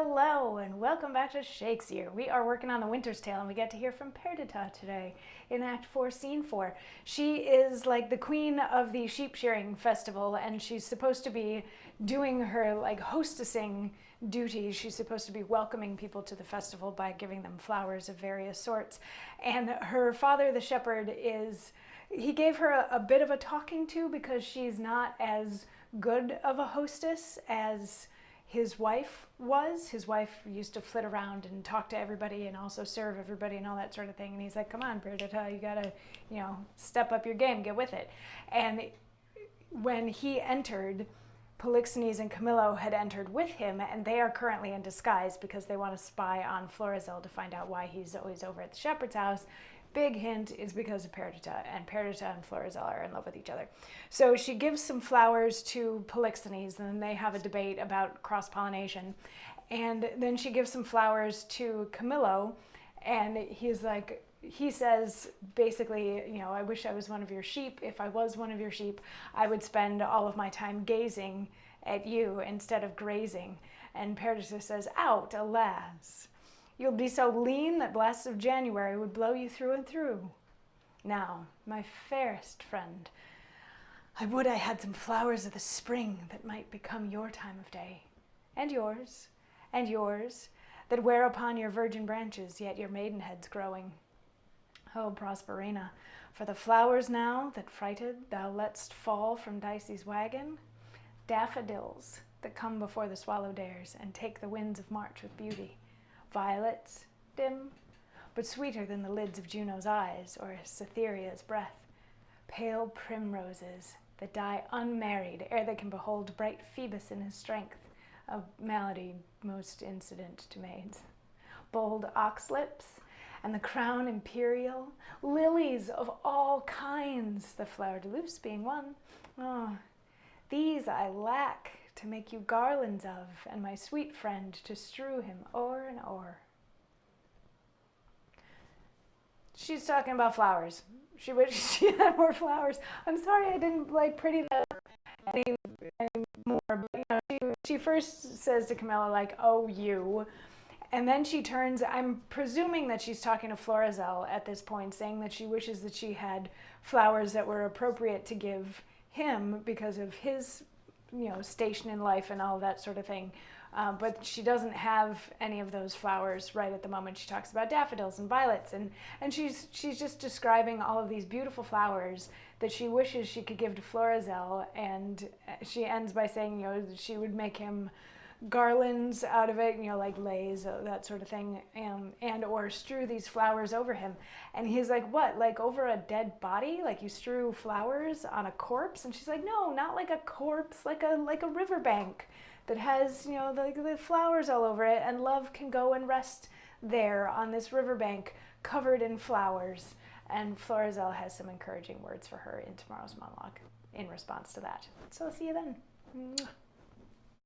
Hello and welcome back to Shakesyear. We are working on The Winter's Tale and we get to hear from Perdita today in Act 4, Scene 4. She is like the queen of the sheep shearing festival and she's supposed to be doing her like hostessing duties. She's supposed to be welcoming people to the festival by giving them flowers of various sorts. And her father, the shepherd, he gave her a bit of a talking to because she's not as good of a hostess as his wife was. His wife used to flit around and talk to everybody and also serve everybody and all that sort of thing. And he's like, come on, Perdita, you gotta, step up your game, get with it. And when he entered, Polixenes and Camillo had entered with him, and they are currently in disguise because they want to spy on Florizel to find out why he's always over at the shepherd's house. Big hint is because of Perdita, and Perdita and Florizel are in love with each other. So she gives some flowers to Polixenes, and then they have a debate about cross-pollination. And then she gives some flowers to Camillo, and he says basically, I wish I was one of your sheep. If I was one of your sheep, I would spend all of my time gazing at you instead of grazing. And Perdita says, out, alas. You'll be so lean that blasts of January would blow you through and through. Now, my fairest friend, I would I had some flowers of the spring that might become your time of day, and yours, that wear upon your virgin branches yet your maidenhead's growing. O Proserpina, for the flowers now that frighted thou lett'st fall from Dicey's wagon, daffodils that come before the swallow dares and take the winds of March with beauty, violets, dim, but sweeter than the lids of Juno's eyes or Cytherea's breath, pale primroses that die unmarried ere they can behold bright Phoebus in his strength, a malady most incident to maids, bold oxlips, and the crown imperial, lilies of all kinds, the flower de luce being one. Oh, these I lack to make you garlands of, and my sweet friend to strew him o'er and o'er. She's talking about flowers. She wishes she had more flowers. I'm sorry I didn't pretty that any more. But, she first says to Camilla, oh, you. And then she turns, I'm presuming that she's talking to Florizel at this point, saying that she wishes that she had flowers that were appropriate to give him because of his station in life and all that sort of thing. But she doesn't have any of those flowers right at the moment. She talks about daffodils and violets, and she's just describing all of these beautiful flowers that she wishes she could give to Florizel, and she ends by saying, she would make him garlands out of it, like leis, that sort of thing, and or strew these flowers over him. And he's like, what, like over a dead body? Like you strew flowers on a corpse? And she's like, no, not like a corpse, like a riverbank that has, the flowers all over it, and love can go and rest there on this riverbank covered in flowers. And Florizel has some encouraging words for her in tomorrow's monologue in response to that. So see you then.